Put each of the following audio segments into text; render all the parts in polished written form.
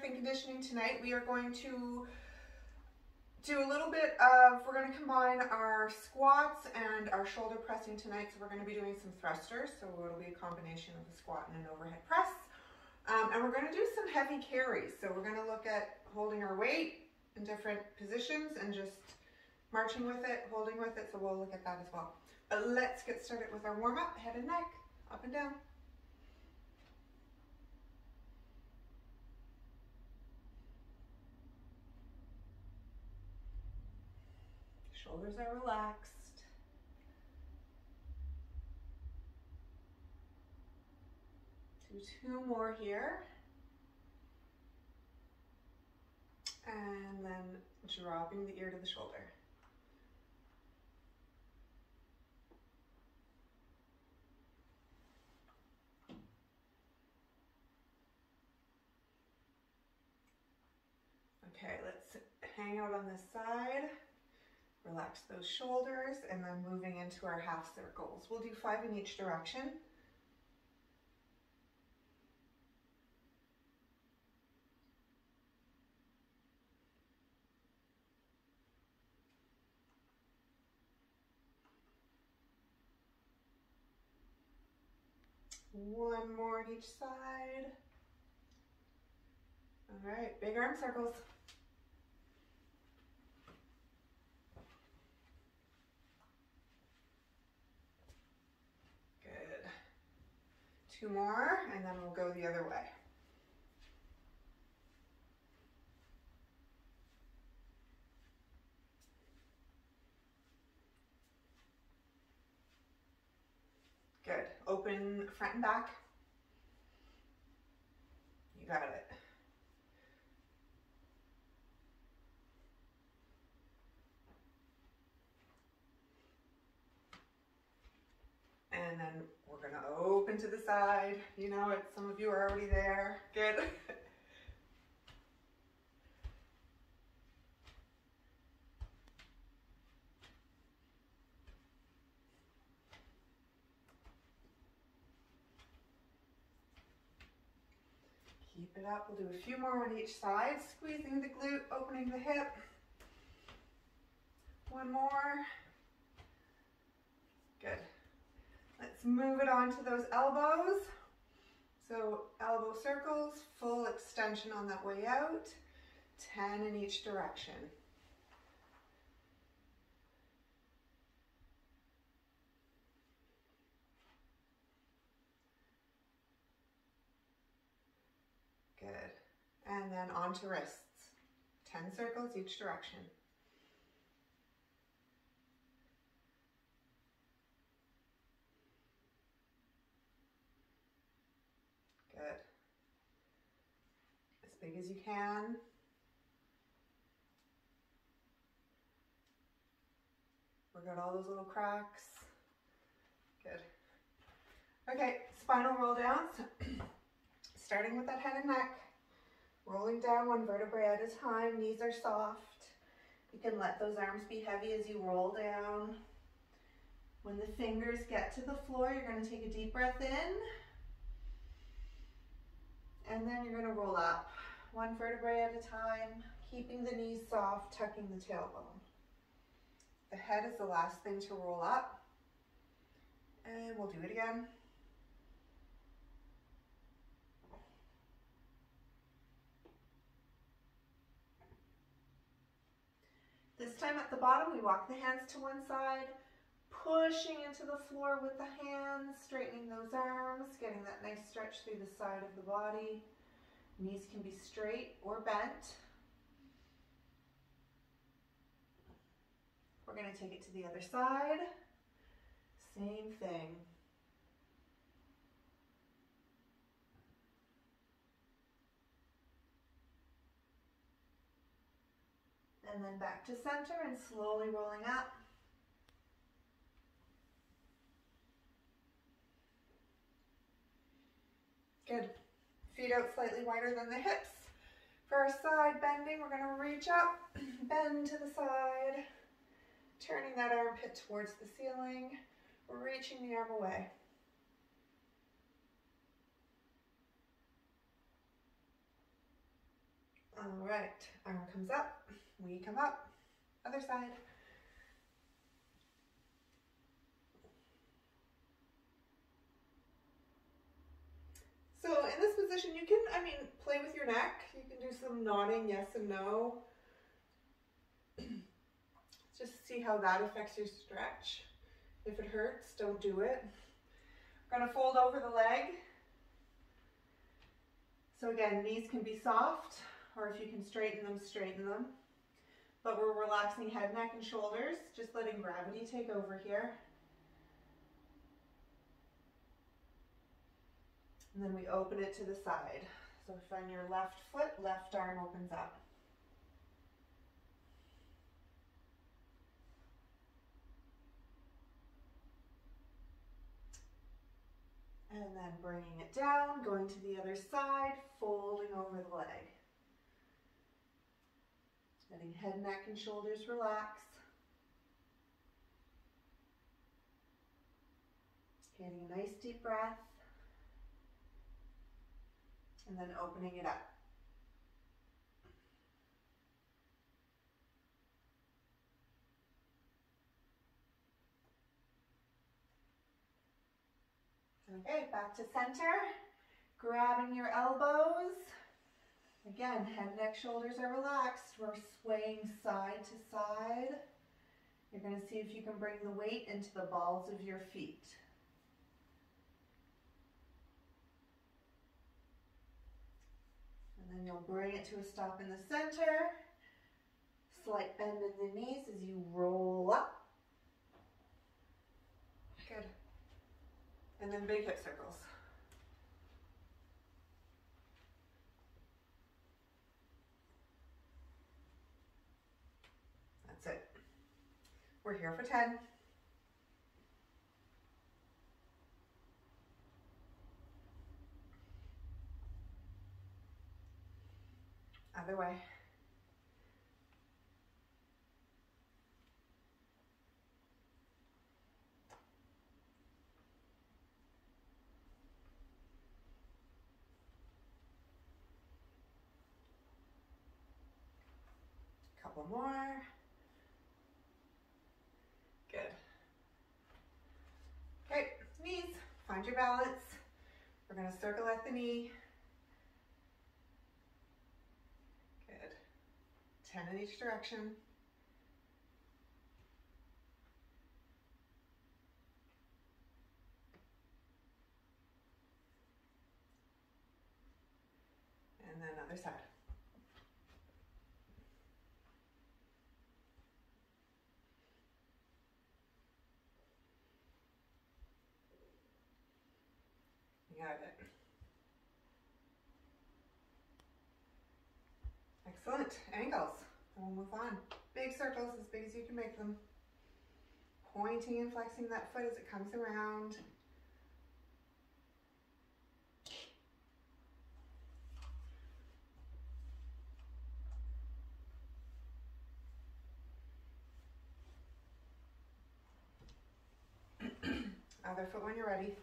strength and conditioning tonight. We are going to do a little bit of, we're going to combine our squats and our shoulder pressing tonight. So we're going to be doing some thrusters. So it'll be a combination of a squat and an overhead press. And we're going to do some heavy carries. So we're going to look at holding our weight in different positions and just marching with it, holding with it. So we'll look at that as well. But let's get started with our warm up, head and neck, up and down. Shoulders are relaxed. Do 2 more here. And then dropping the ear to the shoulder. Okay, let's hang out on this side. Relax those shoulders, and then moving into our half circles. We'll do 5 in each direction. One more on each side. All right, big arm circles. Good. 2 more, and then we'll go the other way. Good. Open front and back. You got it. And then we're going to open to the side. You know it, some of you are already there. Good. Keep it up. We'll do a few more on each side. Squeezing the glute, opening the hip. 1 more. Good. Let's move it on to those elbows. So elbow circles, full extension on that way out. 10 in each direction. Good. And then onto wrists. 10 circles each direction. Good. As big as you can. We got all those little cracks. Good. Okay, spinal roll downs. Starting with that head and neck. Rolling down 1 vertebrae at a time. Knees are soft. You can let those arms be heavy as you roll down. When the fingers get to the floor, you're going to take a deep breath in. And then you're going to roll up 1 vertebrae at a time, keeping the knees soft, tucking the tailbone. The head is the last thing to roll up. And we'll do it again. This time at the bottom, we walk the hands to one side, pushing into the floor with the hands, straightening those arms, getting that nice stretch through the side of the body. Knees can be straight or bent. We're going to take it to the other side. Same thing. And then back to center and slowly rolling up. Good. Feet out slightly wider than the hips. For our side bending, we're going to reach up, bend to the side, turning that armpit towards the ceiling, reaching the arm away. All right, arm comes up, we come up, other side. So in this position, you can, play with your neck. You can do some nodding, yes and no. Just see how that affects your stretch. If it hurts, don't do it. We're gonna fold over the leg. So again, knees can be soft, or if you can straighten them, straighten them. But we're relaxing head, neck, and shoulders, just letting gravity take over here. And then we open it to the side. So find your left foot, left arm opens up. And then bringing it down, going to the other side, folding over the leg. Letting head, neck, and shoulders relax. Getting a nice deep breath. And then opening it up. Okay, back to center. Grabbing your elbows. Again, head, neck, shoulders are relaxed. We're swaying side to side. You're going to see if you can bring the weight into the balls of your feet. And then you'll bring it to a stop in the center. Slight bend in the knees as you roll up. Good. And then big hip circles. That's it. We're here for 10. Other way. Couple more. Good. Okay, knees, find your balance. We're going to circle at the knee. Good. 10 in each direction. And then other side. You got it. Excellent. Ankles. And we'll move on. Big circles, as big as you can make them. Pointing and flexing that foot as it comes around. Other foot when you're ready.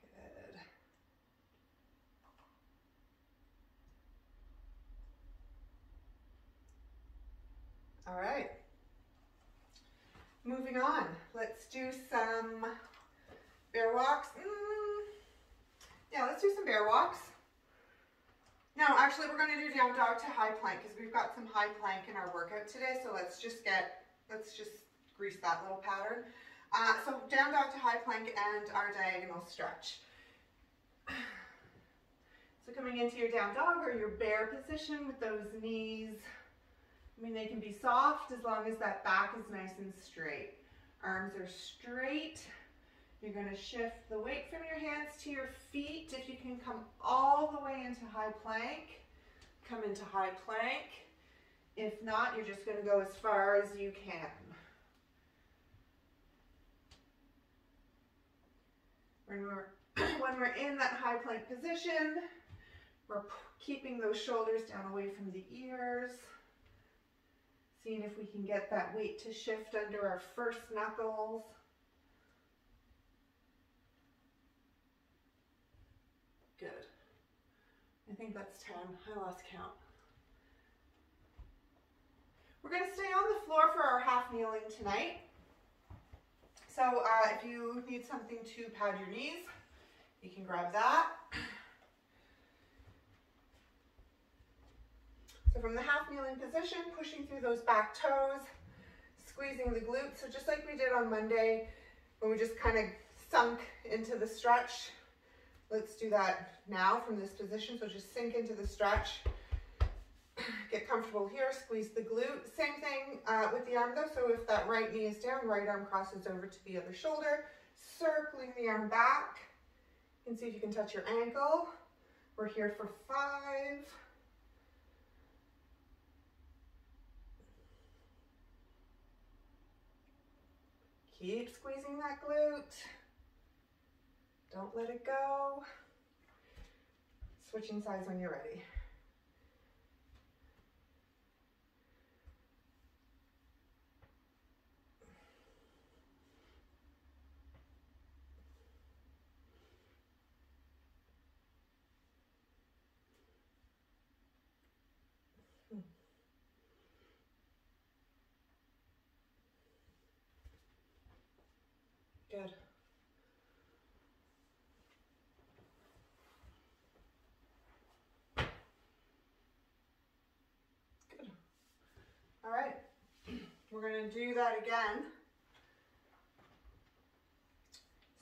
Good. All right. Moving on. Let's do some bear walks. Yeah, let's do some bear walks. Now, actually, we're going to do down dog to high plank because we've got some high plank in our workout today. So let's just grease that little pattern. So down dog to high plank and our diagonal stretch. So coming into your down dog or your bear position with those knees, they can be soft as long as that back is nice and straight. Arms are straight. You're going to shift the weight from your hands to your feet. If you can come all the way into high plank, come into high plank. If not, you're just going to go as far as you can. When we're in that high plank position, we're keeping those shoulders down away from the ears. Seeing if we can get that weight to shift under our first knuckles. think that's 10. I lost count. We're going to stay on the floor for our half kneeling tonight. So if you need something to pad your knees, you can grab that. So from the half kneeling position, pushing through those back toes, squeezing the glutes. So just like we did on Monday, when we just kind of sunk into the stretch, let's do that now from this position. So just sink into the stretch, get comfortable here, squeeze the glute. Same thing with the arm though. So if that right knee is down, right arm crosses over to the other shoulder, circling the arm back. You can see if you can touch your ankle. We're here for 5. Keep squeezing that glute. Don't let it go. Switching sides when you're ready. Good. Good. All right. We're going to do that again.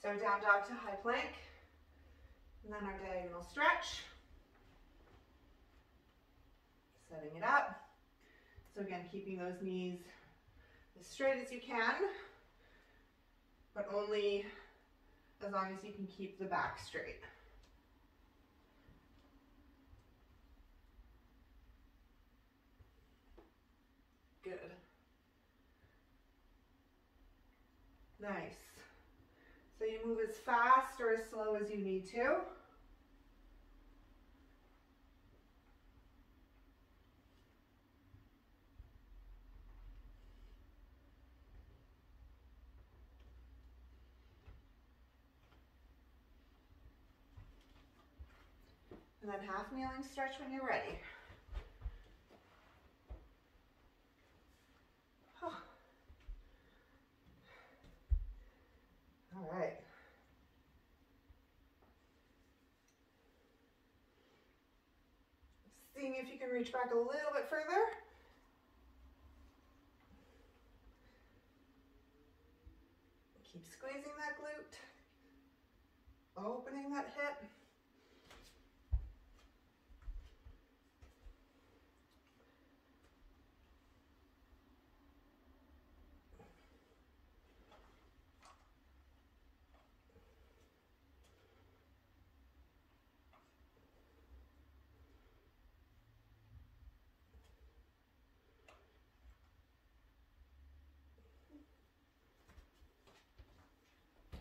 So down dog to high plank, and then our diagonal stretch. Setting it up. So again, keeping those knees as straight as you can, but only as long as you can keep the back straight. Good. Nice. So you move as fast or as slow as you need to. And then half kneeling stretch when you're ready. All right. Seeing if you can reach back a little bit further. Keep squeezing that glute. Opening that hip.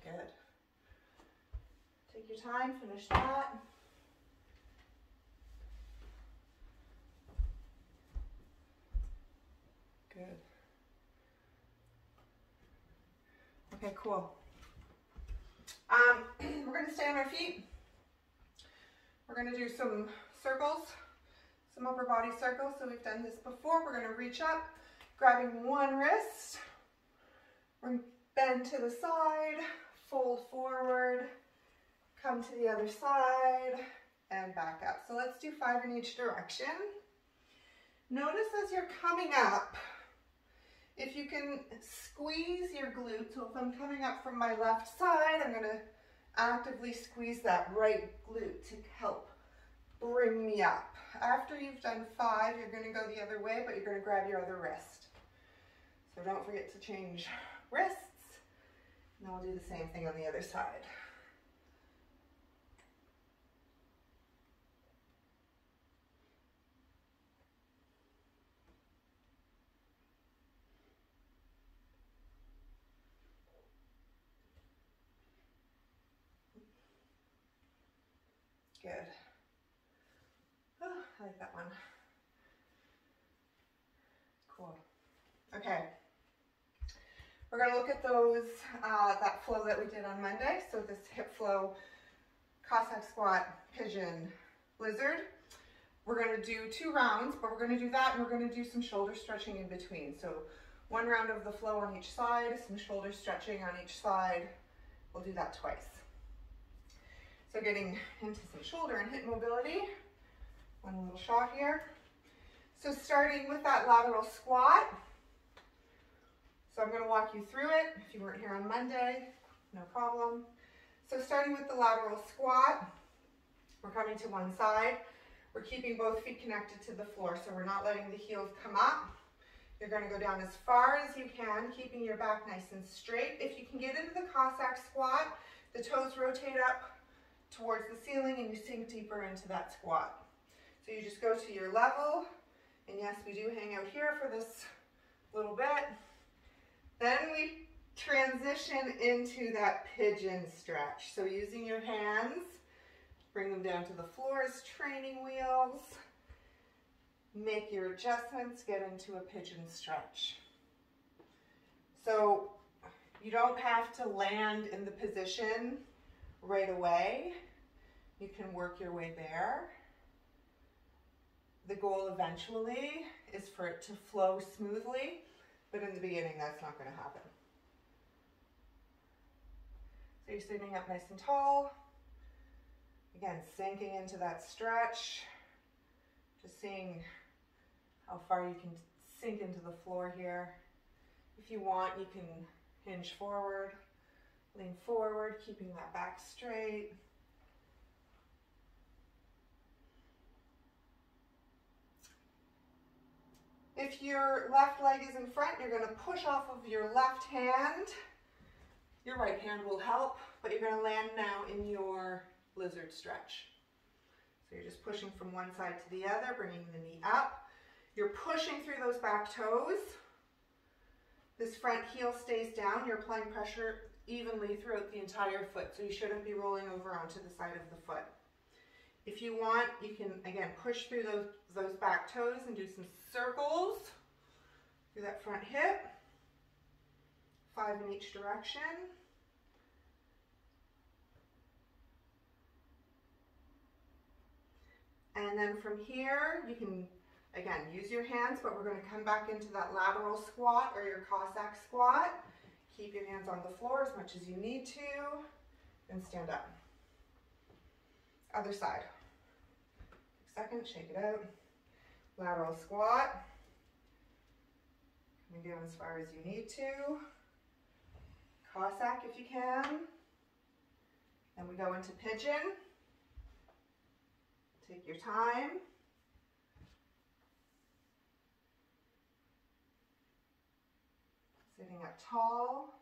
Good. Take your time, finish that. Good. Okay, cool. We're going to stay on our feet. We're going to do some circles, some upper body circles. So we've done this before. We're going to reach up, grabbing one wrist. We're going to bend to the side, fold forward, come to the other side, and back up. So let's do 5 in each direction. Notice as you're coming up, if you can squeeze your glute. So if I'm coming up from my left side, I'm going to actively squeeze that right glute to help bring me up. After you've done 5, you're going to go the other way, but you're going to grab your other wrist. So don't forget to change wrists. And then we'll do the same thing on the other side. Good. Oh, I like that one. Cool. Okay. We're going to look at those, that flow that we did on Monday. So this hip flow, Cossack squat, pigeon, lizard. We're going to do 2 rounds, but we're going to do that and we're going to do some shoulder stretching in between. So 1 round of the flow on each side, some shoulder stretching on each side. We'll do that twice. So getting into some shoulder and hip mobility. One little shot here. So starting with that lateral squat. So I'm going to walk you through it. If you weren't here on Monday, no problem. So starting with the lateral squat, we're coming to one side. We're keeping both feet connected to the floor, so we're not letting the heels come up. You're going to go down as far as you can, keeping your back nice and straight. If you can get into the Cossack squat, the toes rotate up towards the ceiling and you sink deeper into that squat. So you just go to your level, and yes, we do hang out here for this little bit. Then we transition into that pigeon stretch. So using your hands, bring them down to the floor as training wheels. Make your adjustments, get into a pigeon stretch. So you don't have to land in the position right away. You can work your way there. The goal eventually is for it to flow smoothly, but in the beginning that's not going to happen. So you're sitting up nice and tall. Again, sinking into that stretch, just seeing how far you can sink into the floor here. If you want, you can hinge forward, lean forward, keeping that back straight. If your left leg is in front, you're going to push off of your left hand. Your right hand will help, but you're going to land now in your lizard stretch. So you're just pushing from one side to the other, bringing the knee up. You're pushing through those back toes. This front heel stays down. You're applying pressure evenly throughout the entire foot, so you shouldn't be rolling over onto the side of the foot. If you want, you can, again, push through those back toes and do some circles through that front hip. 5 in each direction. And then from here, you can, again, use your hands, but we're going to come back into that lateral squat or your Cossack squat. Keep your hands on the floor as much as you need to, and stand up. Other side. Second, shake it out. Lateral squat. Coming down as far as you need to. Cossack if you can. Then we go into pigeon. Take your time. Sitting up tall.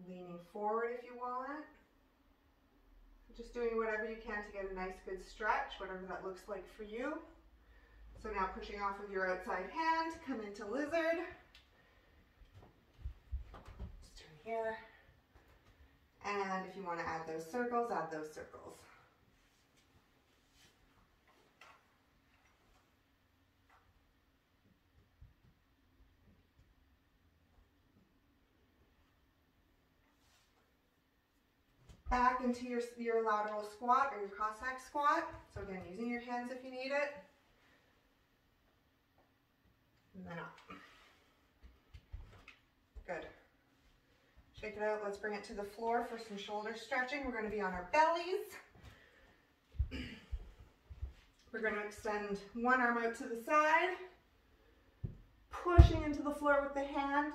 Leaning forward if you want. Just doing whatever you can to get a nice good stretch, whatever that looks like for you. So now pushing off of your outside hand, come into lizard. Just turn here. And if you want to add those circles, add those circles. Back into your lateral squat or your Cossack squat. So again, using your hands if you need it. And then up. Good. Shake it out. Let's bring it to the floor for some shoulder stretching. We're going to be on our bellies. We're going to extend one arm out to the side. Pushing into the floor with the hand.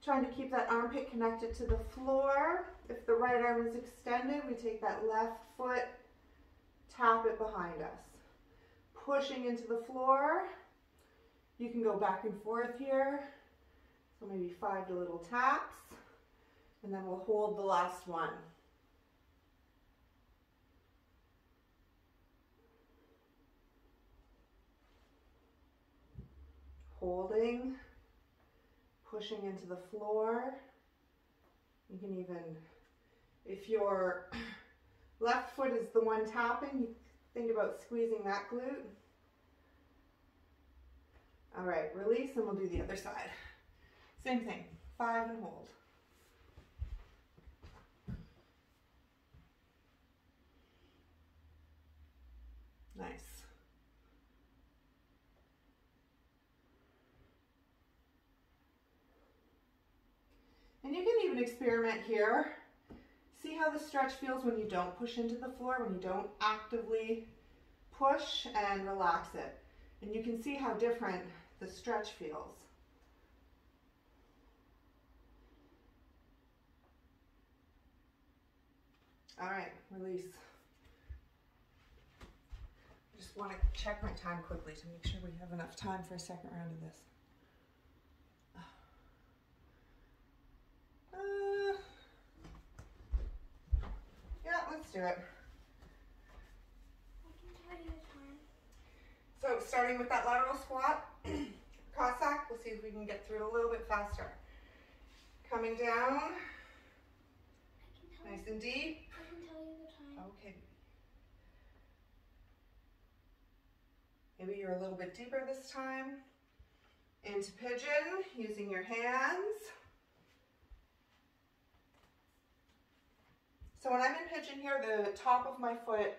Trying to keep that armpit connected to the floor. If the right arm is extended, we take that left foot, tap it behind us. Pushing into the floor. You can go back and forth here. So maybe 5 little taps. And then we'll hold the last one. Holding. Pushing into the floor. You can even, if your left foot is the one tapping, you think about squeezing that glute. All right, release and we'll do the other side. Same thing, 5 and hold. And you can even experiment here. See how the stretch feels when you don't push into the floor, when you don't actively push, and relax it. And you can see how different the stretch feels. All right, release. I just want to check my time quickly to make sure we have enough time for a second round of this. Yeah, let's do it. I can tell you the time. So starting with that lateral squat, Cossack, we'll see if we can get through it a little bit faster. Coming down, nice and deep. I can tell you the time. Okay. Maybe you're a little bit deeper this time. Into pigeon, using your hands. So when I'm in pigeon here, the top of my foot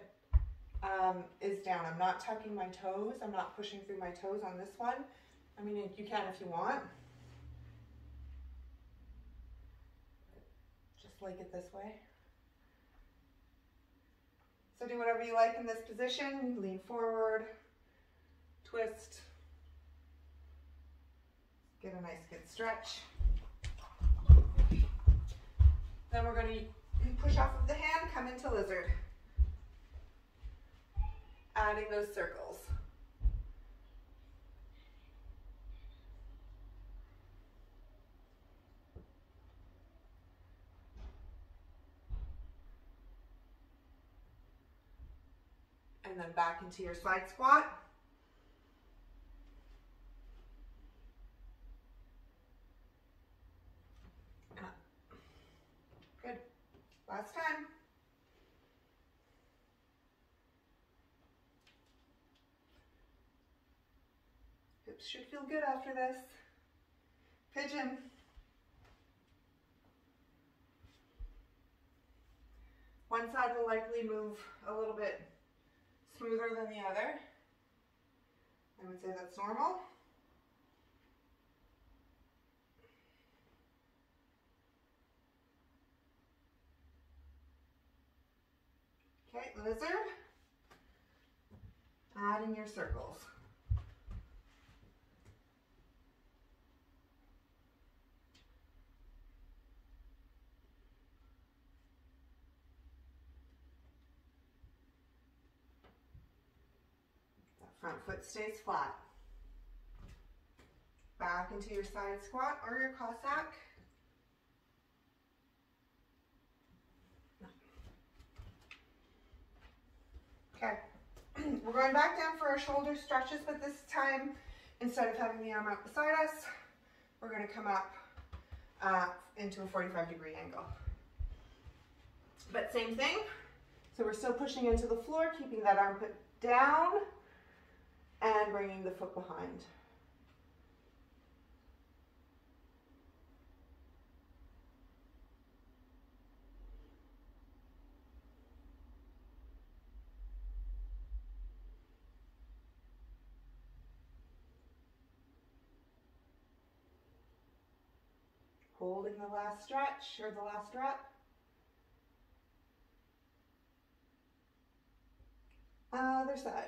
is down. I'm not tucking my toes. I'm not pushing through my toes on this one. I mean, you can if you want. Just like it this way. So do whatever you like in this position. Lean forward, twist. Get a nice good stretch. Then we're going to push off of the hand, come into lizard. Adding those circles. And then back into your side squat. And up. Good. Last time. Hips should feel good after this. Pigeon. One side will likely move a little bit smoother than the other. I would say that's normal. Okay, lizard. Adding your circles. That front foot stays flat. Back into your side squat or your Cossack. Okay, we're going back down for our shoulder stretches, but this time, instead of having the arm out beside us, we're going to come up into a 45-degree angle. But same thing, so we're still pushing into the floor, keeping that armpit down, and bringing the foot behind. Holding the last stretch, or the last rep. Other side.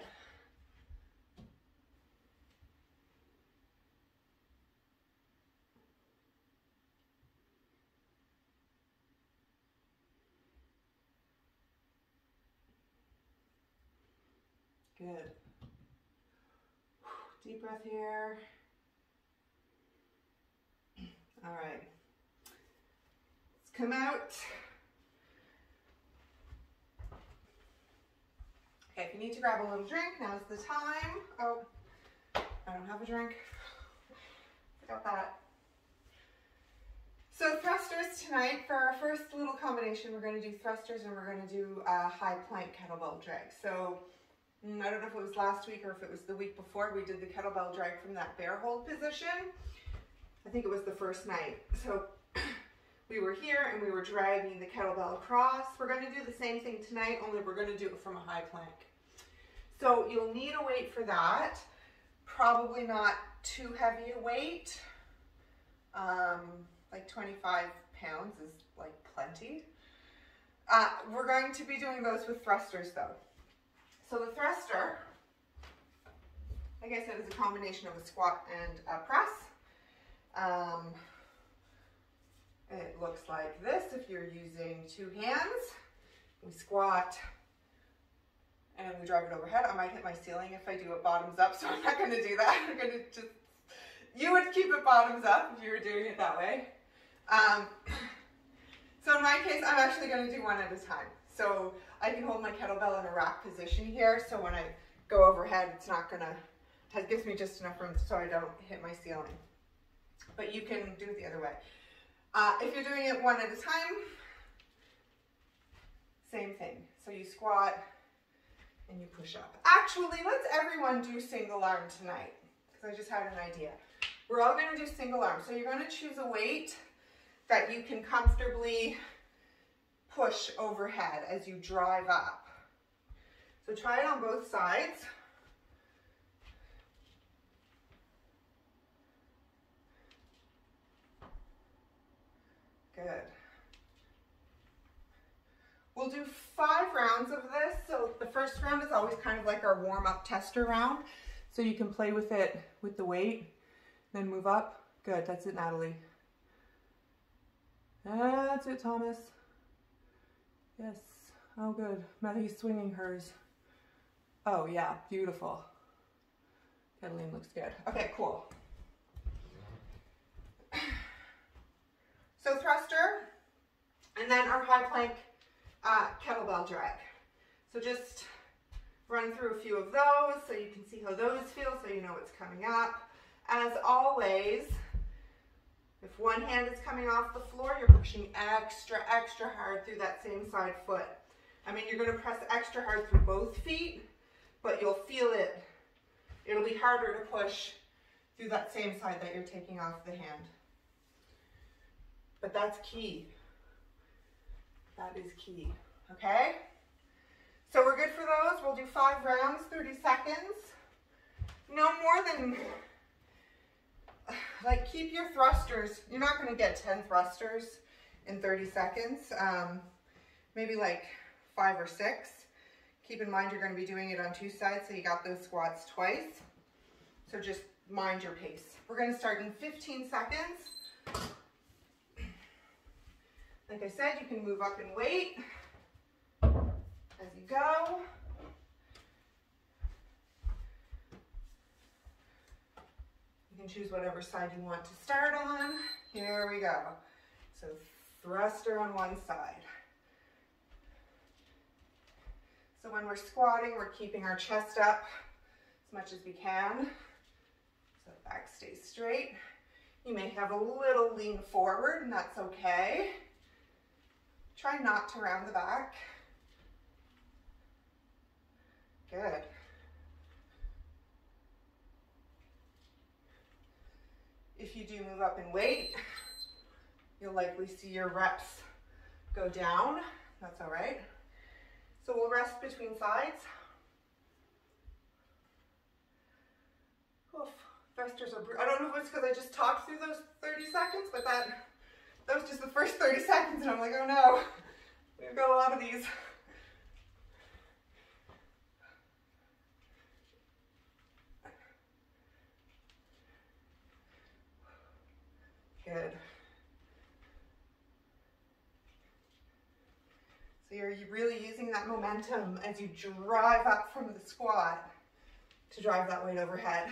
Good. Deep breath here. All right. Let's come out. Okay, if you need to grab a little drink, now's the time. Oh, I don't have a drink. Forgot that. So thrusters tonight. For our first little combination, we're going to do thrusters and we're going to do a high plank kettlebell drag. So I don't know if it was last week or if it was the week before, we did the kettlebell drag from that bear hold position. I think it was the first night. So we were here and we were dragging the kettlebell across. We're going to do the same thing tonight, only we're going to do it from a high plank. So you'll need a weight for that. Probably not too heavy a weight, like 25 pounds is like plenty. We're going to be doing those with thrusters though. So the thruster, like I said, is a combination of a squat and a press. It looks like this if you're using two hands. We squat and we drive it overhead. I might hit my ceiling if I do it bottoms up, so I'm not going to do that. I'm going to just, you would keep it bottoms up if you were doing it that way. So in my case, I'm actually going to do one at a time. So I can hold my kettlebell in a rack position here, so when I go overhead, it's not going to, it gives me just enough room so I don't hit my ceiling. But you can do it the other way. If you're doing it one at a time, same thing. So you squat and you push up. Actually, let's everyone do single arm tonight, because I just had an idea. We're all going to do single arm. So you're going to choose a weight that you can comfortably push overhead as you drive up. So try it on both sides. Good. We'll do 5 rounds of this. So the first round is always kind of like our warm-up tester round. So you can play with it with the weight, then move up. Good, that's it, Natalie. That's it, Thomas. Yes, oh good. Maddie's swinging hers. Oh yeah, beautiful. Kathleen looks good. Okay, cool. So thruster, and then our high plank kettlebell drag. So just run through a few of those so you can see how those feel, so you know what's coming up. As always, if one hand is coming off the floor, you're pushing extra hard through that same side foot. I mean, you're going to press extra hard through both feet, but you'll feel it. It'll be harder to push through that same side that you're taking off the hand. But that's key. That is key, okay? So we're good for those. We'll do 5 rounds, 30 seconds. No more than, like, keep your thrusters. You're not going to get 10 thrusters in 30 seconds. Maybe like 5 or 6. Keep in mind you're going to be doing it on 2 sides, so you got those squats twice. So just mind your pace. We're going to start in 15 seconds. Like I said, you can move up in weight as you go. You can choose whatever side you want to start on. Here we go. So thruster on one side. So when we're squatting, we're keeping our chest up as much as we can. So back stays straight. You may have a little lean forward, and that's okay. Try not to round the back. Good. If you do move up in weight, you'll likely see your reps go down. That's all right. So we'll rest between sides. Oof, thrusters are, I don't know if it's because I just talked through those 30 seconds, but that was just the first 30 seconds, and I'm like, oh no, we've got a lot of these. Good. So you're really using that momentum as you drive up from the squat to drive that weight overhead.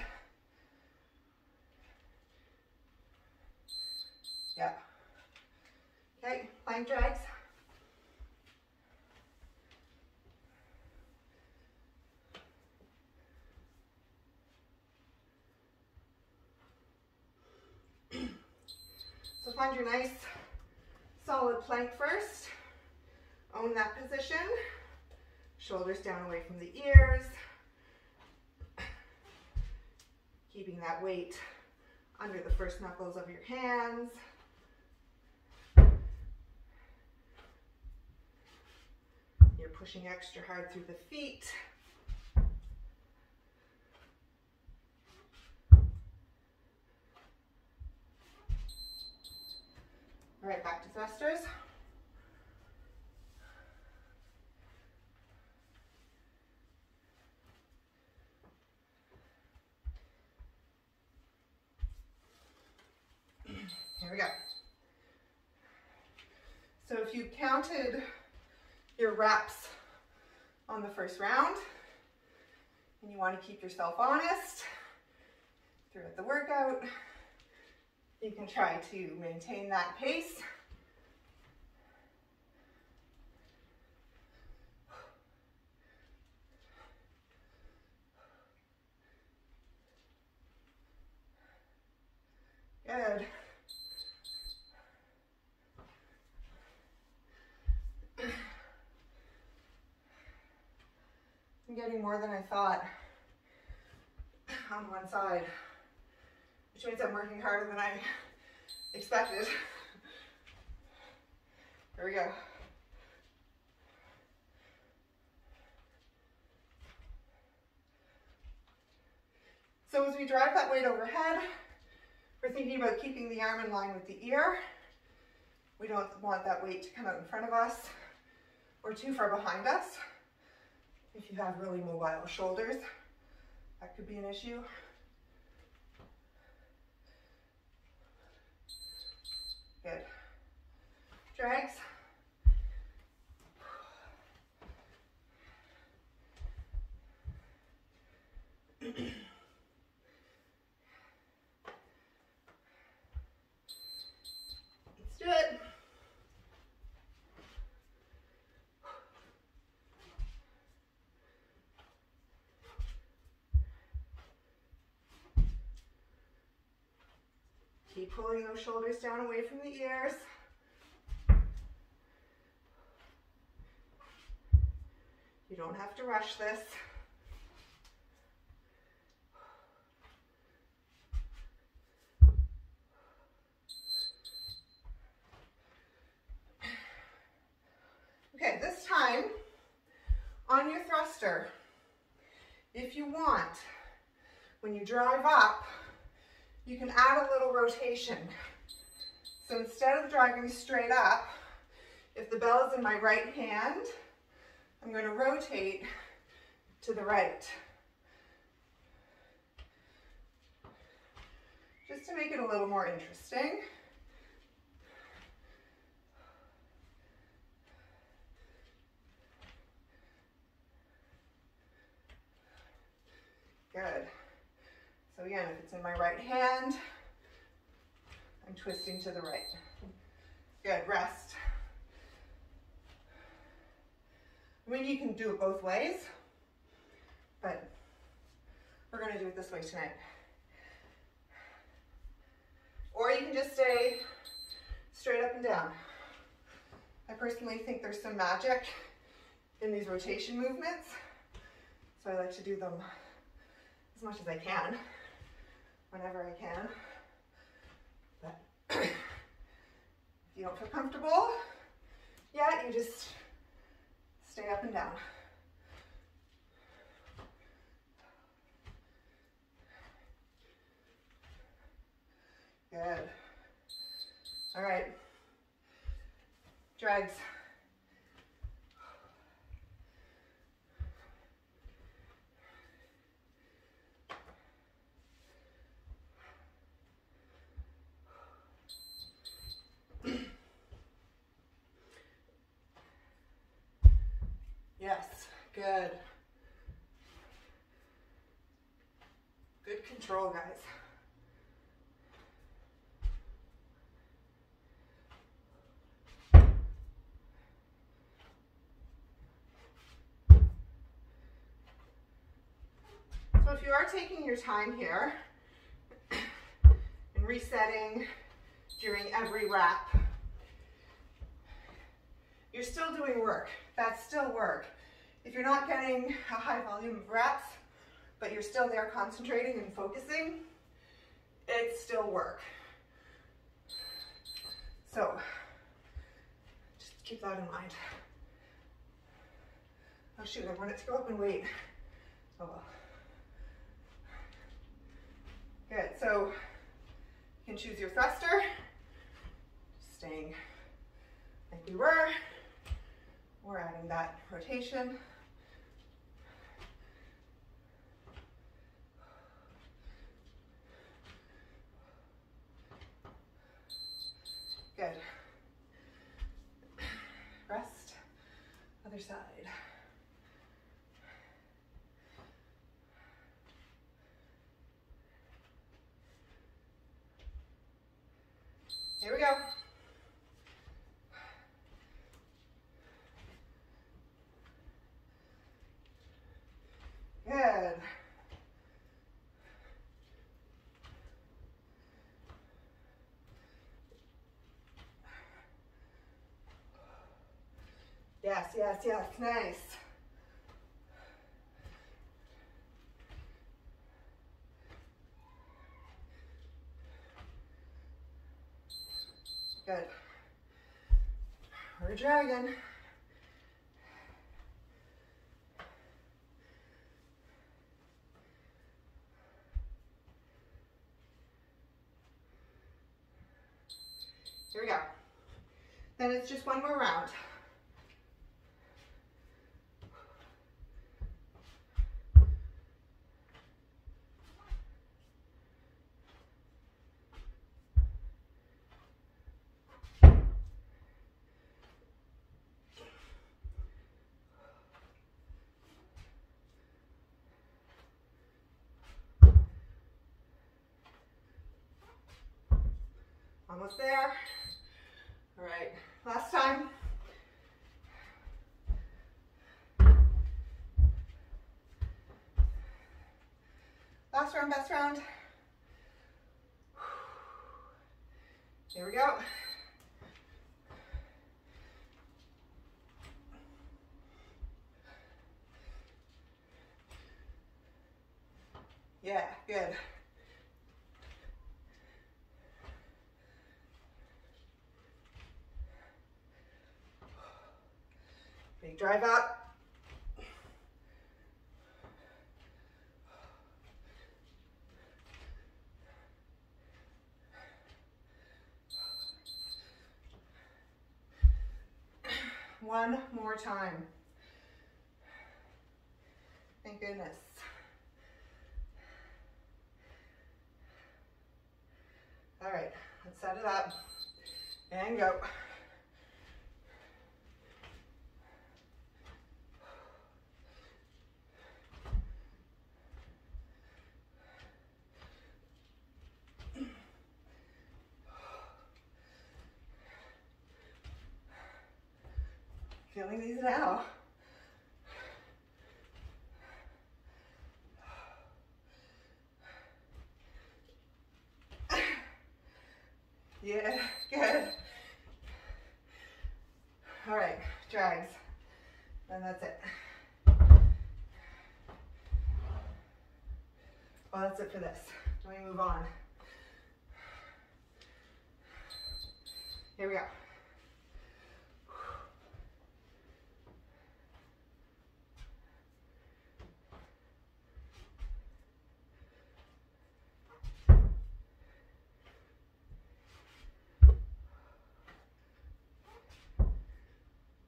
Yeah. Okay, plank drags. So find your nice solid plank first. Own that position. Shoulders down away from the ears. Keeping that weight under the first knuckles of your hands. You're pushing extra hard through the feet. All right, back to we go. So if you counted your reps on the first round and you want to keep yourself honest throughout the workout, you can try to maintain that pace. Good. I'm getting more than I thought on one side, which means I'm working harder than I expected. Here we go. So as we drive that weight overhead, we're thinking about keeping the arm in line with the ear. We don't want that weight to come out in front of us or too far behind us. If you have really mobile shoulders, that could be an issue. Good. Drags. Let's do it. Keep pulling those shoulders down away from the ears. You don't have to rush this. Okay, this time on your thruster, if you want, when you drive up, you can add a little rotation. So instead of driving straight up, if the bell is in my right hand, I'm going to rotate to the right. Just to make it a little more interesting. Good. So again, if it's in my right hand, I'm twisting to the right. Good, rest. I mean, you can do it both ways, but we're going to do it this way tonight. Or you can just stay straight up and down. I personally think there's some magic in these rotation movements, so I like to do them as much as I can, whenever I can. But if you don't feel comfortable yet, you just stay up and down. Good. All right. Drags. Yes, good. Good control, guys. So if you are taking your time here and resetting during every rep, you're still doing work. That's still work. If you're not getting a high volume of reps, but you're still there concentrating and focusing, it's still work. So just keep that in mind. Oh shoot, I want it to go up in weight. Oh well. Good, so you can choose your thruster, staying like we were. We're adding that rotation. Other side. Here we go. Good. Yes, yes, yes, nice. Good. We're dragging. Here we go. Then it's just one more round. Almost there. All right, last time. Last round, best round. Here we go. Yeah, good. Big drive up. One more time. Thank goodness. All right, let's set it up and go. Feeling these now. Yeah, good. All right, drags. And that's it. Well, that's it for this. Let me move on. Here we go.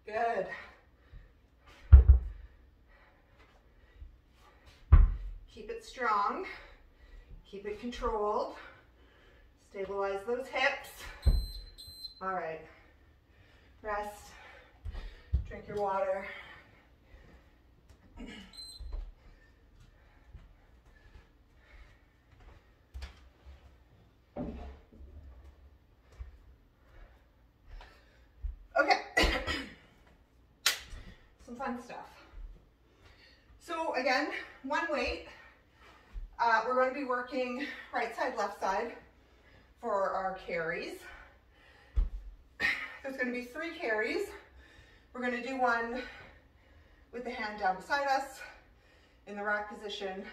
Good. Keep it strong. Keep it controlled. Stabilize those hips. All right. Rest. Drink your water. Okay. Some fun stuff. So again, one weight. We're going to be working right side, left side for our carries. There's going to be 3 carries. We're going to do one with the hand down beside us, in the rack position,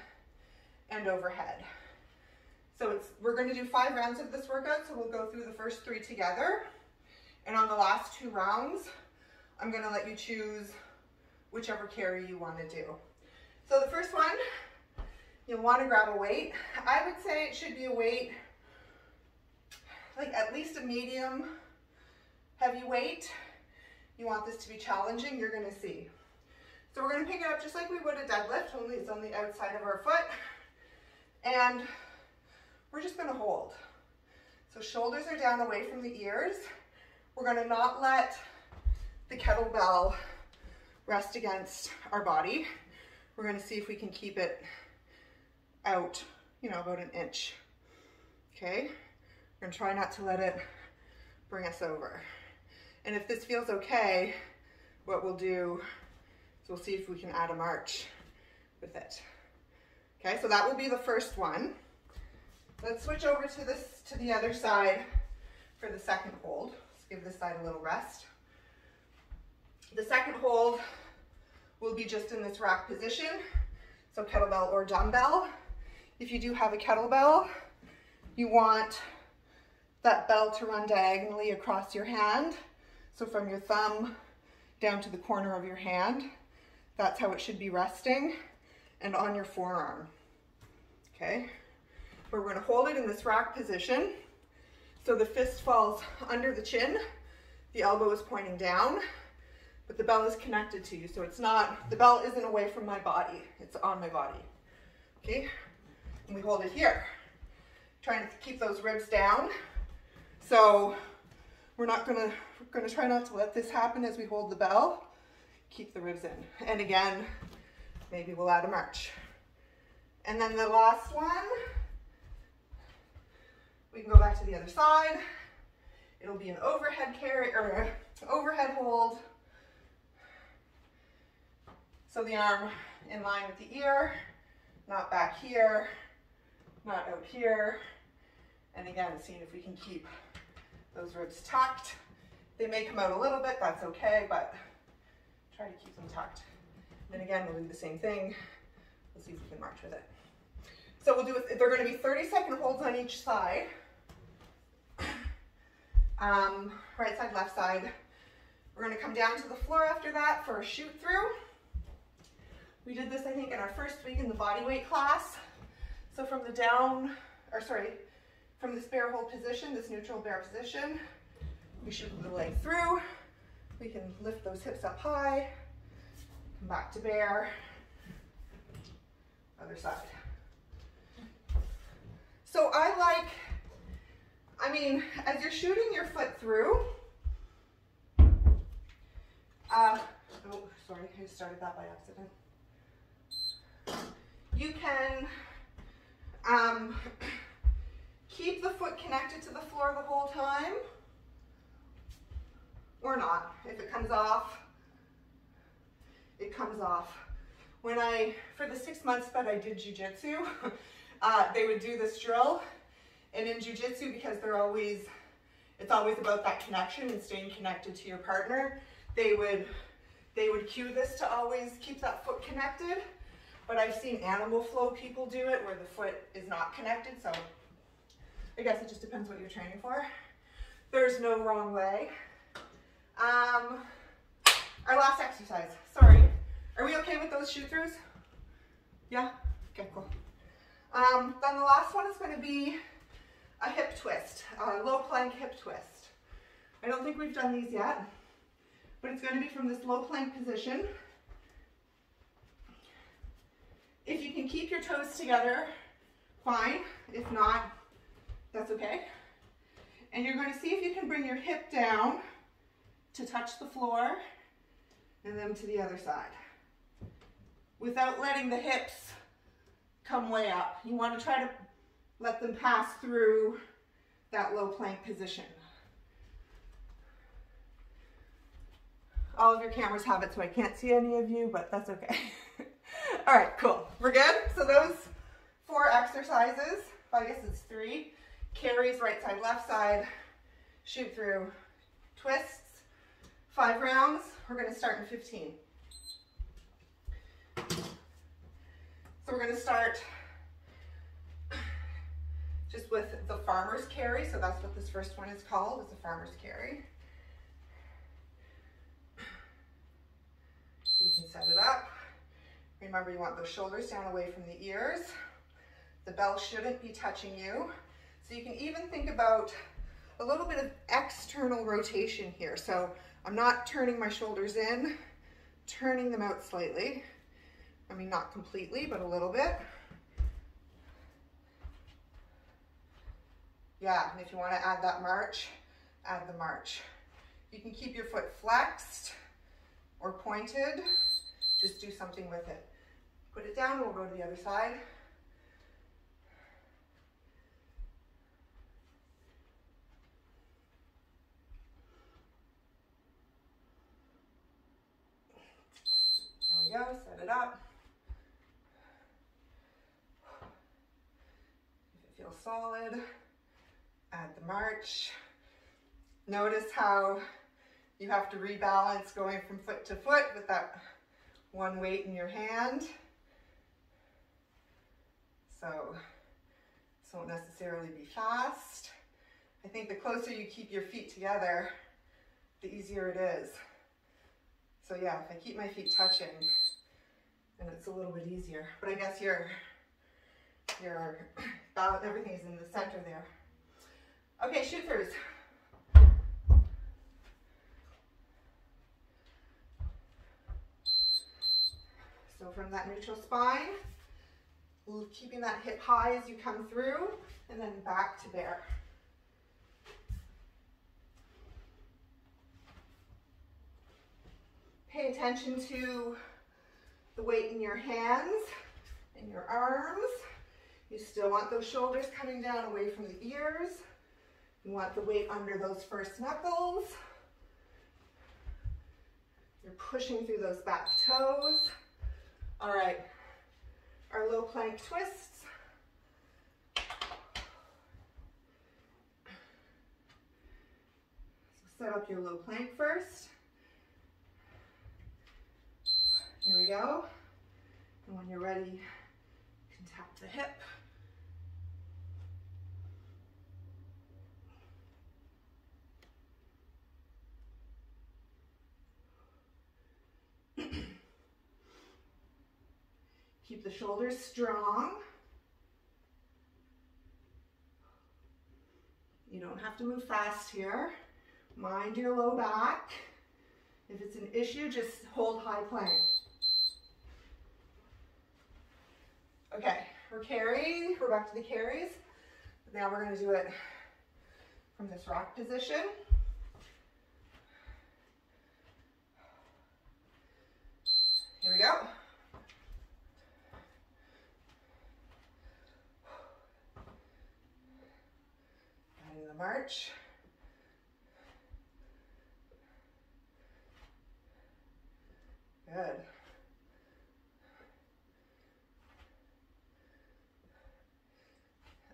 and overhead. So we're going to do 5 rounds of this workout, so we'll go through the first 3 together. And on the last 2 rounds, I'm going to let you choose whichever carry you want to do. So the first one, you'll want to grab a weight. I would say it should be a weight, like at least a medium heavy weight. You want this to be challenging, you're going to see. So we're going to pick it up just like we would a deadlift, only it's on the outside of our foot. And we're just going to hold. So shoulders are down away from the ears. We're going to not let the kettlebell rest against our body. We're going to see if we can keep it out, you know, about 1 inch. Okay, we're going to try not to let it bring us over. And if this feels okay, what we'll do is we'll see if we can add a march with it. Okay, so that will be the first one. Let's switch over to the other side for the second hold. Let's give this side a little rest. The second hold will be just in this rack position, so kettlebell or dumbbell. If you do have a kettlebell, you want that bell to run diagonally across your hand. So from your thumb down to the corner of your hand, that's how it should be resting, and on your forearm. Okay, we're going to hold it in this rack position. So the fist falls under the chin, the elbow is pointing down, but the bell is connected to you. So it's not, the bell isn't away from my body, it's on my body. Okay, and we hold it here, trying to keep those ribs down. So we're going to try not to let this happen as we hold the bell. Keep the ribs in. And again, maybe we'll add a march. And then the last one, we can go back to the other side. It'll be an overhead carry or overhead hold. So the arm in line with the ear, not back here, not out here. And again, seeing if we can keep those ribs tucked. They may come out a little bit, that's okay, but try to keep them tucked. And then again, we'll do the same thing. We'll see if we can march with it. So we'll do it, they're going to be 30-second holds on each side. Right side, left side. We're going to come down to the floor after that for a shoot through. We did this, I think, in our first week in the body weight class. So from the from this bear hold position, this neutral bear position, we shoot the leg through. We can lift those hips up high, come back to bear, other side. So as you're shooting your foot through, oh, sorry, I started that by accident. You can keep the foot connected to the floor the whole time, or not. If it comes off, it comes off. For the 6 months that I did jiu-jitsu, they would do this drill. And in jiu-jitsu, because it's always about that connection and staying connected to your partner, they would cue this to always keep that foot connected. But I've seen animal flow people do it where the foot is not connected, so I guess it just depends what you're training for. There's no wrong way. Our last exercise, sorry. Are we okay with those shoot throughs? Yeah? Okay, cool. Then the last one is going to be a hip twist, a low plank hip twist. I don't think we've done these yet, but it's going to be from this low plank position. If you can keep your toes together, fine. If not, that's okay. And you're going to see if you can bring your hip down to touch the floor and then to the other side without letting the hips come way up. You want to try to let them pass through that low plank position. All of your cameras have it, so I can't see any of you, but that's okay. All right, cool. We're good? So those 4 exercises, I guess it's 3, carries right side, left side, shoot through, twists, 5 rounds. We're going to start in 15. So we're going to start just with the farmer's carry. So that's what this first one is called, is the farmer's carry. So you can set it up. Remember, you want those shoulders down away from the ears. The bell shouldn't be touching you. So you can even think about a little bit of external rotation here. So I'm not turning my shoulders in, turning them out slightly. I mean, not completely, but a little bit. Yeah, and if you want to add that march, add the march. You can keep your foot flexed or pointed, just do something with it. Put it down, we'll go to the other side. There we go, set it up. If it feels solid, add the march. Notice how you have to rebalance going from foot to foot with that one weight in your hand. So this won't necessarily be fast. I think the closer you keep your feet together, the easier it is. So yeah, if I keep my feet touching, then it's a little bit easier. But I guess your balance, everything is in the center there. Okay, shoot throughs. So from that neutral spine, keeping that hip high as you come through, and then back to bear. Pay attention to the weight in your hands and your arms. You still want those shoulders coming down away from the ears. You want the weight under those first knuckles. You're pushing through those back toes. All right, our low plank twists. So set up your low plank first. Here we go. And when you're ready, you can tap the hip. Keep the shoulders strong. You don't have to move fast here. Mind your low back. If it's an issue, just hold high plank. Okay, we're carrying, we're back to the carries. Now we're going to do it from this rock position. Here we go. Adding the march. Good.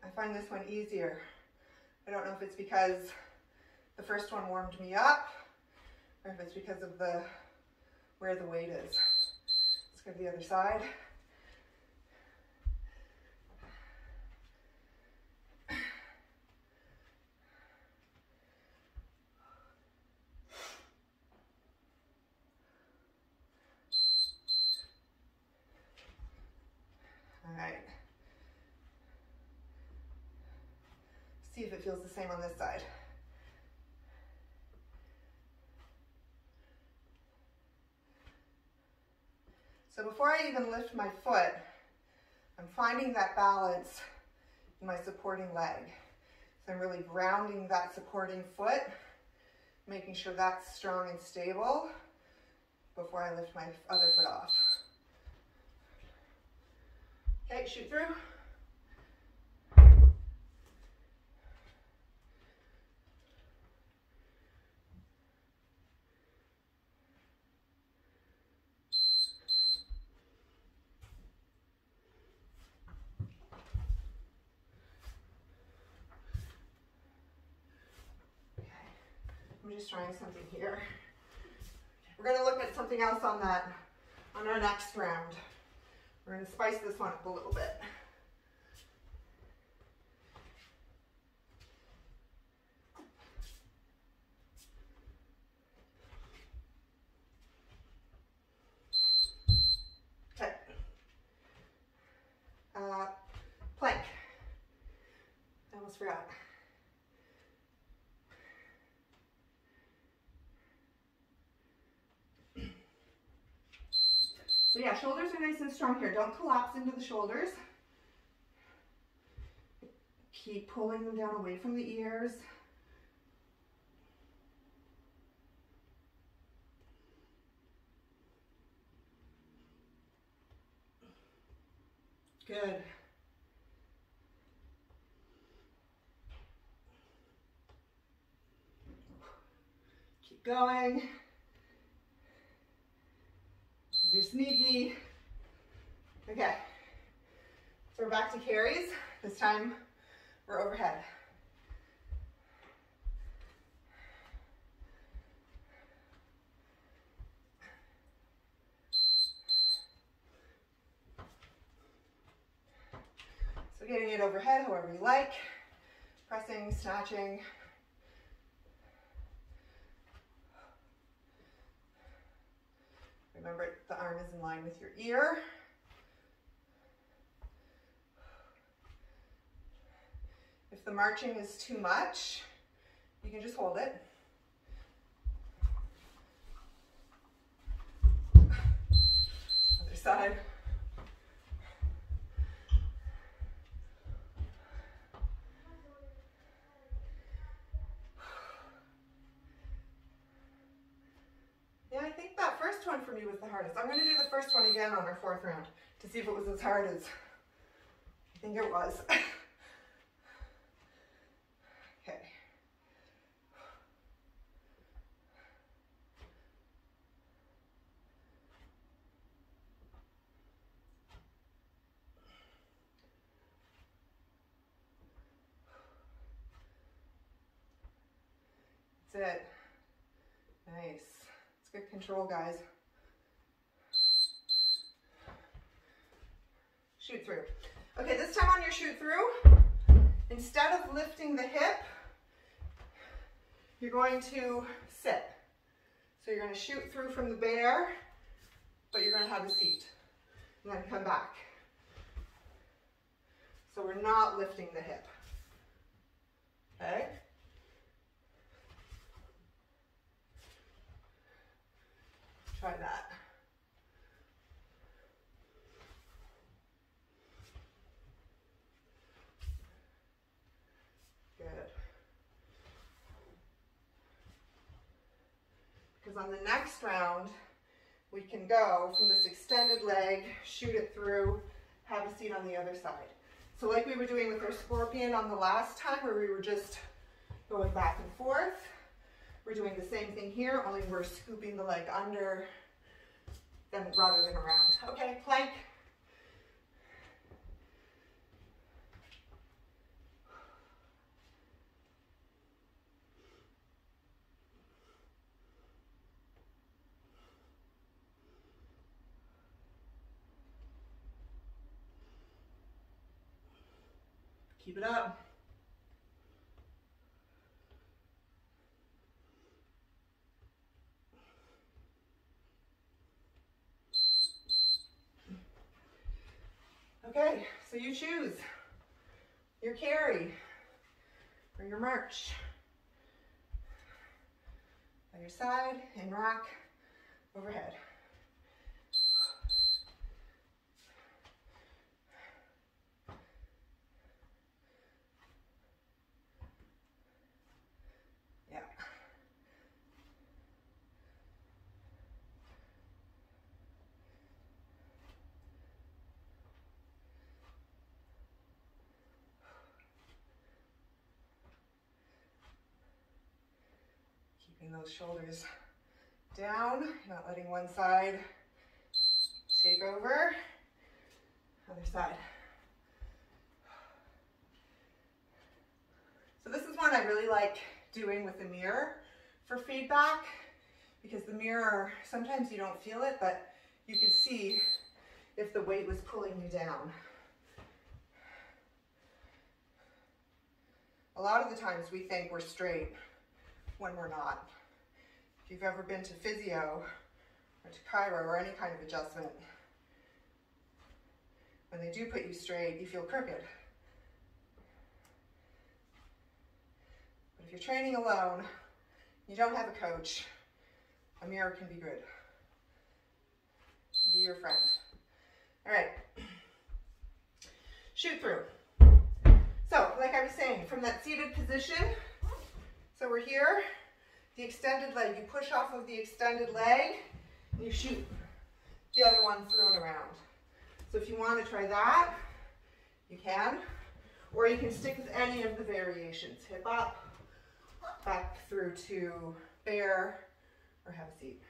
I find this one easier. I don't know if it's because the first one warmed me up or if it's because of where the weight is. Let's go to the other side. All right. See if it feels the same on this side. So before I even lift my foot, I'm finding that balance in my supporting leg. So I'm really grounding that supporting foot, making sure that's strong and stable before I lift my other foot off. Okay, shoot through. I'm just trying something here. We're going to look at something else on our next round. We're going to spice this one up a little bit. Okay. Plank. I almost forgot. So yeah, shoulders are nice and strong here. Don't collapse into the shoulders. Keep pulling them down away from the ears. Good. Keep going. These are sneaky. Okay. So we're back to carries. This time we're overhead. So getting it overhead however you like. Pressing, snatching. Remember, the arm is in line with your ear. If the marching is too much, you can just hold it. Other side. Yeah, I think that first one for me was the hardest. I'm going to do the first one again on our 4th round to see if it was as hard as I think it was. Okay. That's it. Nice. It's good control, guys. Shoot through. Okay, this time on your shoot through, instead of lifting the hip, you're going to sit. So you're going to shoot through from the bear, but you're going to have a seat. And then come back. So we're not lifting the hip. Okay? Try that. Good. Because on the next round, we can go from this extended leg, shoot it through, have a seat on the other side. So like we were doing with our scorpion on the last time where we were just going back and forth, we're doing the same thing here, only we're scooping the leg under them rather than around. Okay, plank. Keep it up. Okay, so you choose your carry or your march. Other side, in rack, overhead. Yeah. Keeping those shoulders down, not letting one side take over. Other side. So this is one I really like doing with the mirror for feedback, because the mirror, sometimes you don't feel it, but you can see if the weight was pulling you down. A lot of the times we think we're straight when we're not. If you've ever been to physio or to chiro or any kind of adjustment, when they do put you straight, you feel crooked. But if you're training alone, you don't have a coach, a mirror can be good. Be your friend. All right, shoot through. So, like I was saying, from that seated position, so we're here, the extended leg, you push off of the extended leg, and you shoot the other one through and around. So if you want to try that, You can, or you can stick with any of the variations. Hip up, back through to bear, or have a seat.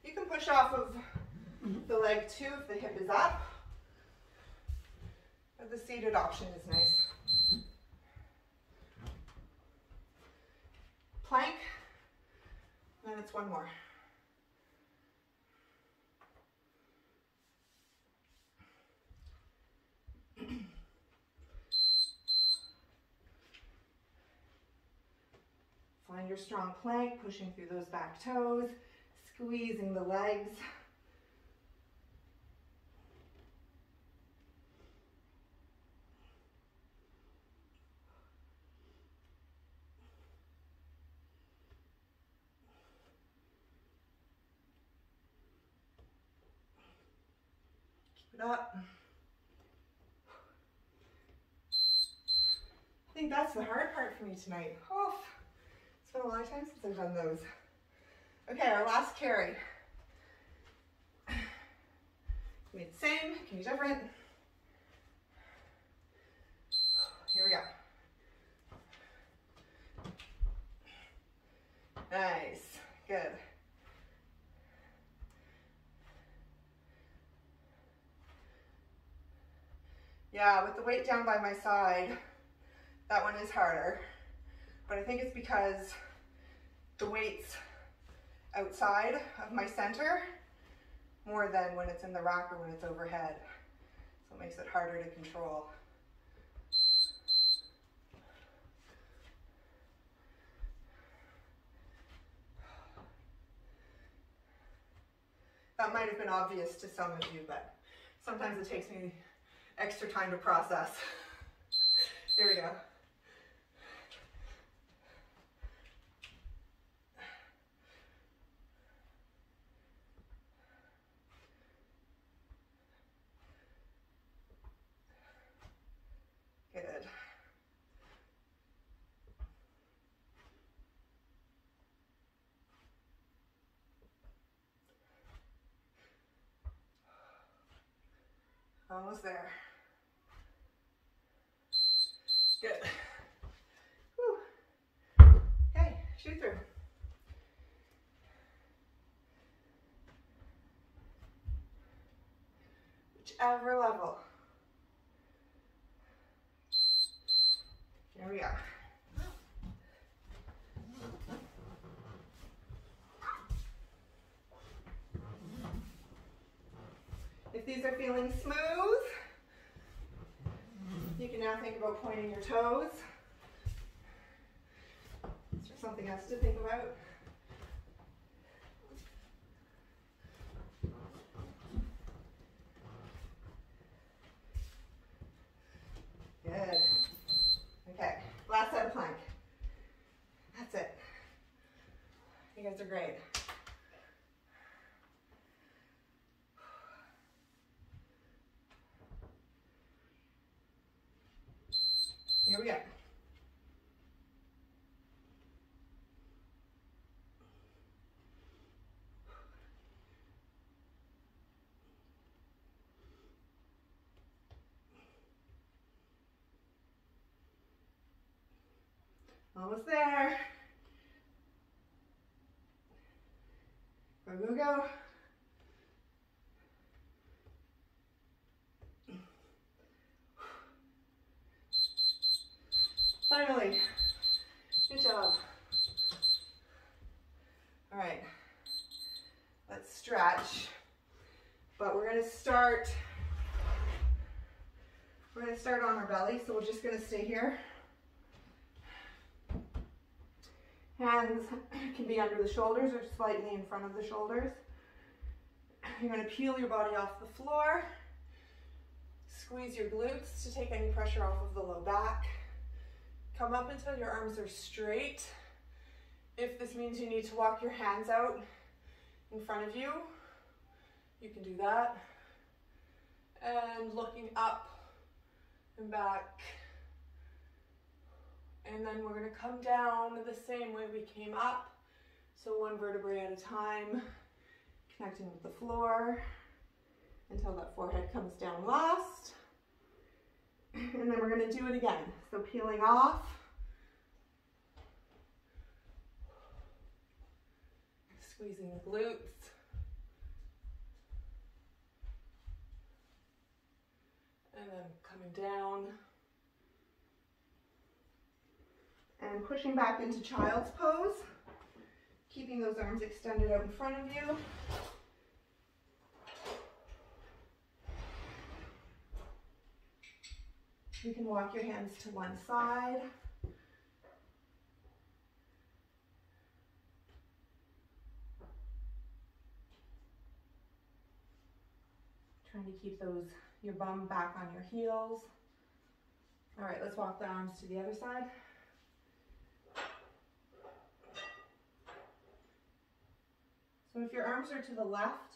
You can push off of the leg too if the hip is up, but the seated option is nice. Plank, and then it's one more. Find your strong plank, pushing through those back toes, squeezing the legs. Keep it up. I think that's the hard part for me tonight. Oh, it's been a long time since I've done those. Okay, our last carry. Can be the same, can be different. Here we go. Nice, good. Yeah, with the weight down by my side, that one is harder, but I think it's because the weight's outside of my center more than when it's in the rack or when it's overhead. So it makes it harder to control. That might have been obvious to some of you, but sometimes it takes me extra time to process. Here we go. Good. Almost there. Good. Whew. Okay, shoot through. Whichever level. Here we go. If these are feeling smooth, you can now think about pointing your toes. Is there something else to think about? Good. Okay, last set of plank. That's it. You guys are great. Here we go. Almost there. Go, go, go. Finally. Good job. All right. Let's stretch. But we're going to start on our belly, so we're just going to stay here. Hands can be under the shoulders or slightly in front of the shoulders. You're going to peel your body off the floor. Squeeze your glutes to take any pressure off of the low back. Come up until your arms are straight. If this means you need to walk your hands out in front of you, you can do that. And looking up and back And then we're going to come down the same way we came up. So one vertebrae at a time, connecting with the floor until that forehead comes down last. And then we're going to do it again. So peeling off. Squeezing the glutes. And then coming down. And pushing back into child's pose. Keeping those arms extended out in front of you. You can walk your hands to one side. Trying to keep your bum back on your heels. All right, let's walk the arms to the other side. So if your arms are to the left,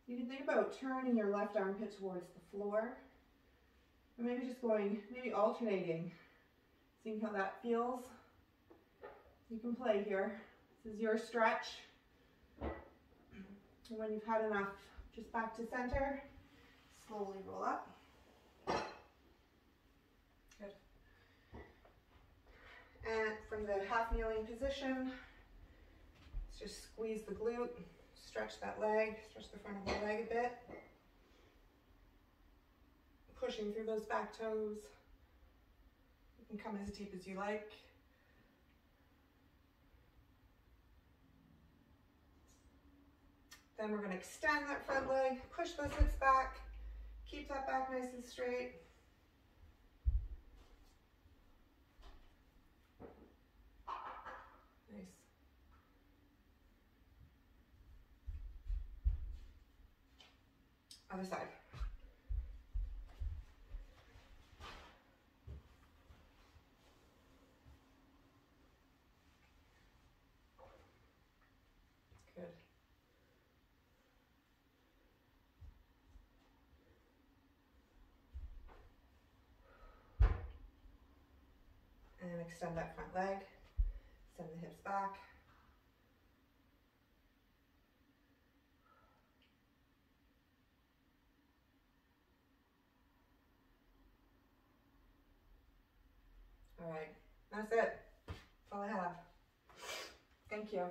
you can think about turning your left armpit towards the floor. Or maybe just maybe alternating, seeing how that feels. You can play here. This is your stretch. And when you've had enough, just back to center. Slowly roll up. Good. And from the half kneeling position, let's just squeeze the glute, stretch that leg, stretch the front of the leg a bit. Pushing through those back toes. You can come as deep as you like. Then we're going to extend that front leg, push those hips back, keep that back nice and straight. Nice. Other side. Good. And extend that front leg, send the hips back. All right, that's it. That's all I have. Thank you.